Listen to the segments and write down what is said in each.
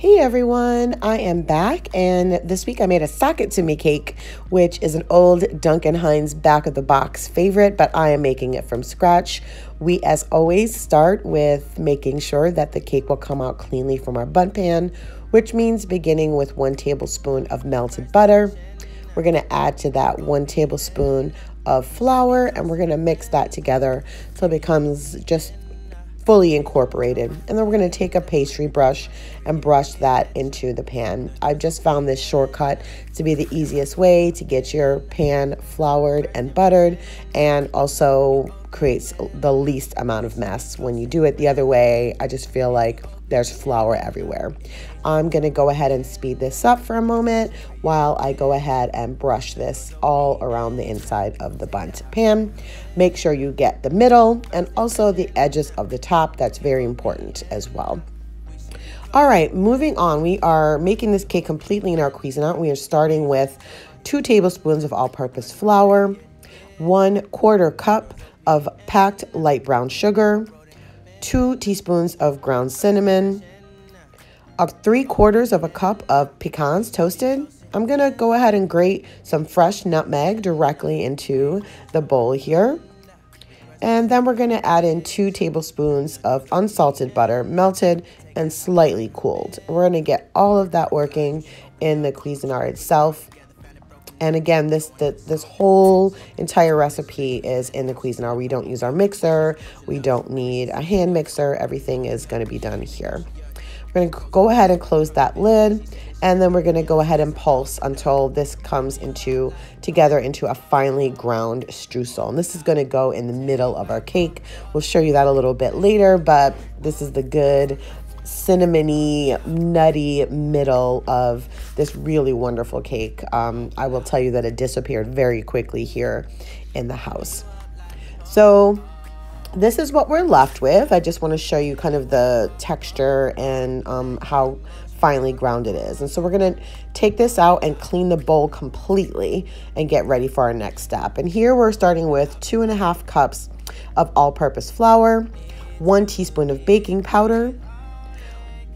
Hey everyone, I am back, and this week I made a sock it to me cake, which is an old Duncan Hines back of the box favorite, but I am making it from scratch. We, as always, start with making sure that the cake will come out cleanly from our bundt pan, which means beginning with 1 tablespoon of melted butter. We're going to add to that 1 tablespoon of flour, and we're going to mix that together so it becomes just fully incorporated. And then we're going to take a pastry brush and brush that into the pan. I've just found this shortcut to be the easiest way to get your pan floured and buttered, and also creates the least amount of mess. When you do it the other way, I just feel like there's flour everywhere. I'm going to go ahead and speed this up for a moment while I go ahead and brush this all around the inside of the bundt pan. Make sure you get the middle and also the edges of the top. That's very important as well. All right, moving on. We are making this cake completely in our Cuisinart. We are starting with 2 tablespoons of all-purpose flour, 1/4 cup of packed light brown sugar, 2 teaspoons of ground cinnamon, 3/4 of a cup of pecans toasted. I'm gonna go ahead and grate some fresh nutmeg directly into the bowl here. And then we're gonna add in 2 tablespoons of unsalted butter, melted and slightly cooled. We're gonna get all of that working in the Cuisinart itself. And again, this whole entire recipe is in the Cuisinart. We don't use our mixer. We don't need a hand mixer. Everything is going to be done here. We're going to go ahead and close that lid. And then we're going to go ahead and pulse until this comes together into a finely ground streusel. And this is going to go in the middle of our cake. We'll show you that a little bit later, but this is the good cinnamony, nutty middle of this really wonderful cake. I will tell you that it disappeared very quickly here in the house. So this is what we're left with. I just want to show you kind of the texture and how finely ground it is. And so we're going to take this out and clean the bowl completely and get ready for our next step. And here we're starting with 2.5 cups of all-purpose flour, 1 teaspoon of baking powder,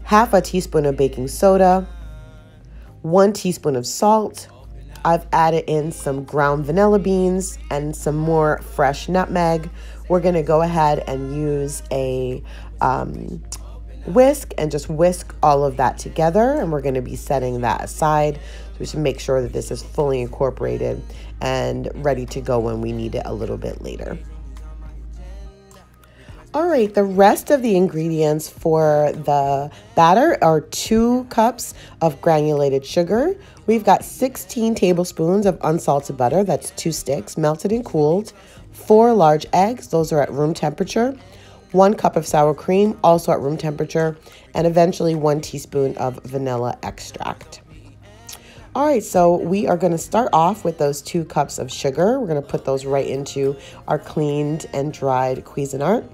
1/2 teaspoon of baking soda, 1 teaspoon of salt. I've added in some ground vanilla beans and some more fresh nutmeg. We're going to go ahead and use a whisk and just whisk all of that together. And we're going to be setting that aside. So we should make sure that this is fully incorporated and ready to go when we need it a little bit later. All right, the rest of the ingredients for the batter are 2 cups of granulated sugar. We've got 16 tablespoons of unsalted butter, that's 2 sticks, melted and cooled, 4 large eggs, those are at room temperature, 1 cup of sour cream, also at room temperature, and eventually 1 teaspoon of vanilla extract. All right, so we are going to start off with those 2 cups of sugar. We're going to put those right into our cleaned and dried Cuisinart.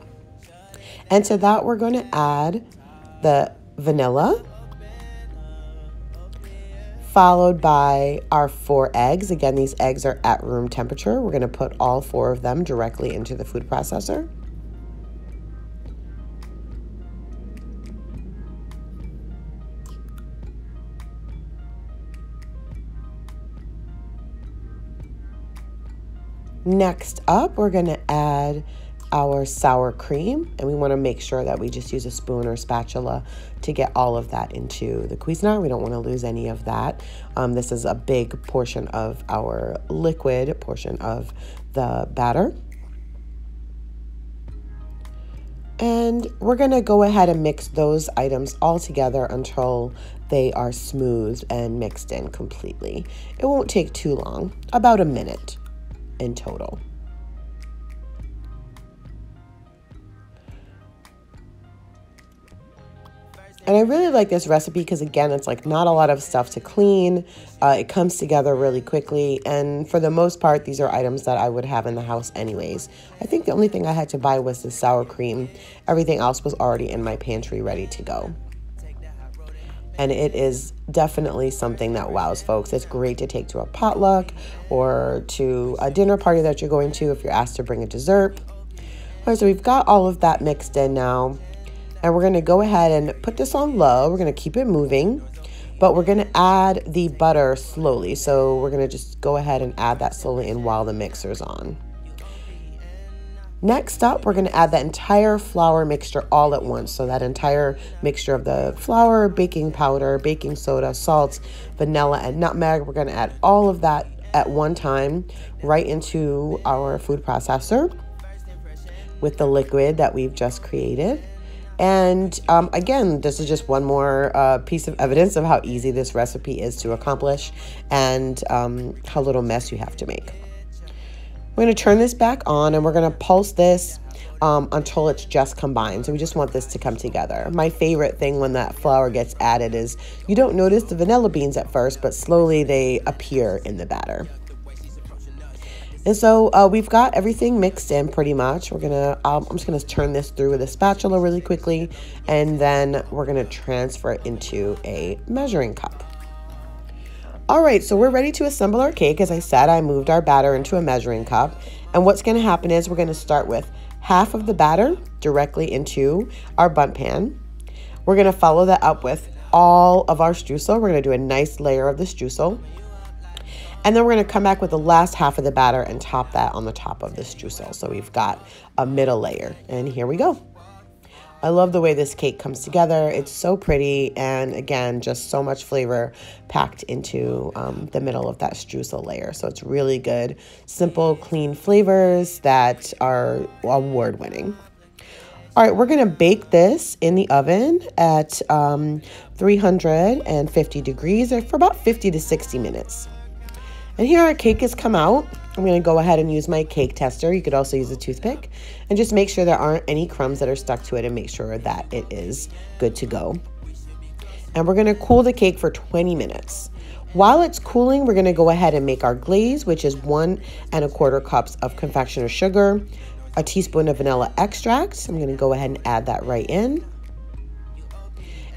And to that, we're going to add the vanilla, followed by our 4 eggs. Again, these eggs are at room temperature. We're going to put all 4 of them directly into the food processor. Next up, we're going to add our sour cream, and we want to make sure that we just use a spoon or spatula to get all of that into the Cuisinart. We don't want to lose any of that. This is a big portion of our liquid portion of the batter. And we're going to go ahead and mix those items all together until they are smooth and mixed in completely. It won't take too long, about a minute in total. And I really like this recipe because, again, it's like not a lot of stuff to clean. It comes together really quickly. And for the most part, these are items that I would have in the house anyways. I think the only thing I had to buy was the sour cream. Everything else was already in my pantry ready to go. And it is definitely something that wows folks. It's great to take to a potluck or to a dinner party that you're going to if you're asked to bring a dessert. All right, so we've got all of that mixed in now. And we're going to go ahead and put this on low. We're going to keep it moving, but we're going to add the butter slowly. So we're going to just go ahead and add that slowly in while the mixer's on. Next up, we're going to add that entire flour mixture all at once. So that entire mixture of the flour, baking powder, baking soda, salt, vanilla, and nutmeg, we're going to add all of that at one time right into our food processor with the liquid that we've just created. And again, this is just one more piece of evidence of how easy this recipe is to accomplish and how little mess you have to make. We're going to turn this back on and we're going to pulse this until it's just combined. So we just want this to come together. My favorite thing when that flour gets added is you don't notice the vanilla beans at first, but slowly they appear in the batter. And so we've got everything mixed in pretty much. I'm just gonna turn this through with a spatula really quickly, and then we're gonna transfer it into a measuring cup. All right, so we're ready to assemble our cake. As I said, I moved our batter into a measuring cup. And what's gonna happen is we're gonna start with half of the batter directly into our bundt pan. We're gonna follow that up with all of our streusel. We're gonna do a nice layer of the streusel. And then we're gonna come back with the last half of the batter and top that on the top of the streusel. So we've got a middle layer, and here we go. I love the way this cake comes together. It's so pretty, and again, just so much flavor packed into the middle of that streusel layer. So it's really good, simple, clean flavors that are award-winning. All right, we're gonna bake this in the oven at 350 degrees for about 50 to 60 minutes. And here our cake has come out. I'm going to go ahead and use my cake tester. You could also use a toothpick and just make sure there aren't any crumbs that are stuck to it and make sure that it is good to go. And we're going to cool the cake for 20 minutes. While it's cooling, we're going to go ahead and make our glaze, which is 1 1/4 cups of confectioner's sugar, a teaspoon of vanilla extract. I'm going to go ahead and add that right in.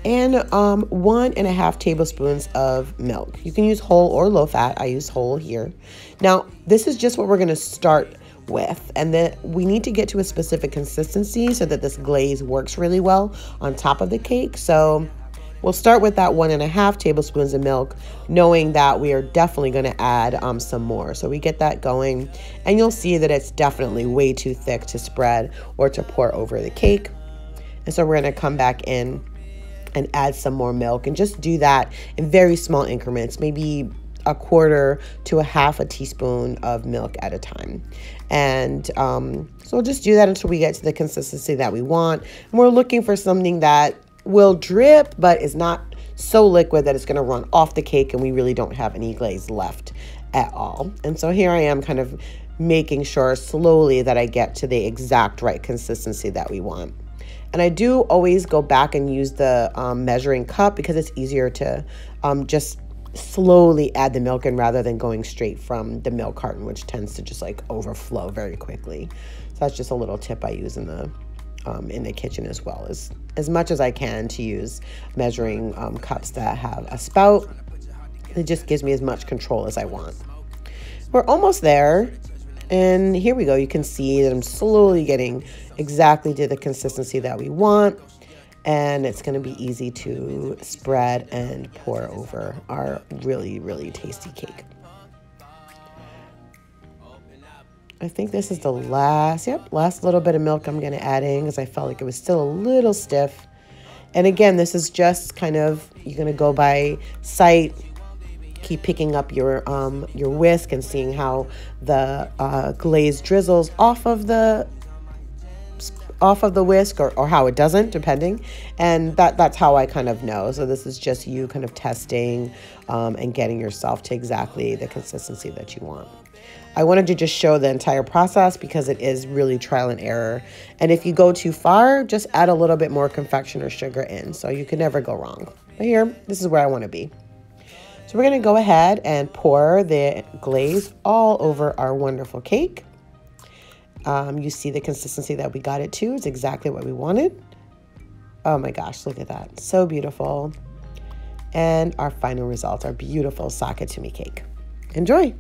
And 1 1/2 tablespoons of milk. You can use whole or low fat. I use whole here. Now, this is just what we're going to start with, and then we need to get to a specific consistency so that this glaze works really well on top of the cake. So we'll start with that 1 1/2 tablespoons of milk, knowing that we are definitely going to add some more. So we get that going, and you'll see that it's definitely way too thick to spread or to pour over the cake. And so we're going to come back in and add some more milk, and just do that in very small increments, maybe 1/4 to 1/2 teaspoon of milk at a time. And so we'll just do that until we get to the consistency that we want. And we're looking for something that will drip but is not so liquid that it's going to run off the cake and we really don't have any glaze left at all. And so here I am kind of making sure slowly that I get to the exact right consistency that we want. And I do always go back and use the measuring cup because it's easier to just slowly add the milk in rather than going straight from the milk carton, which tends to just like overflow very quickly. So that's just a little tip I use in the kitchen as well, as much as I can to use measuring cups that have a spout. It just gives me as much control as I want. We're almost there. And here we go. You can see that I'm slowly getting exactly to the consistency that we want. And it's going to be easy to spread and pour over our really, really tasty cake. I think this is the last little bit of milk I'm going to add in because I felt like it was still a little stiff. And again, this is just kind of, you're going to go by sight. Keep picking up your whisk and seeing how the glaze drizzles off of the whisk or how it doesn't, depending. And that's how I kind of know. So this is just you kind of testing and getting yourself to exactly the consistency that you want. I wanted to just show the entire process because it is really trial and error. And if you go too far, just add a little bit more confectioner's sugar in. So you can never go wrong. But here, this is where I want to be. So we're going to go ahead and pour the glaze all over our wonderful cake. You see the consistency that we got it to is exactly what we wanted. Oh my gosh, look at that. So beautiful. And our final result, our beautiful Sakatumi cake. Enjoy.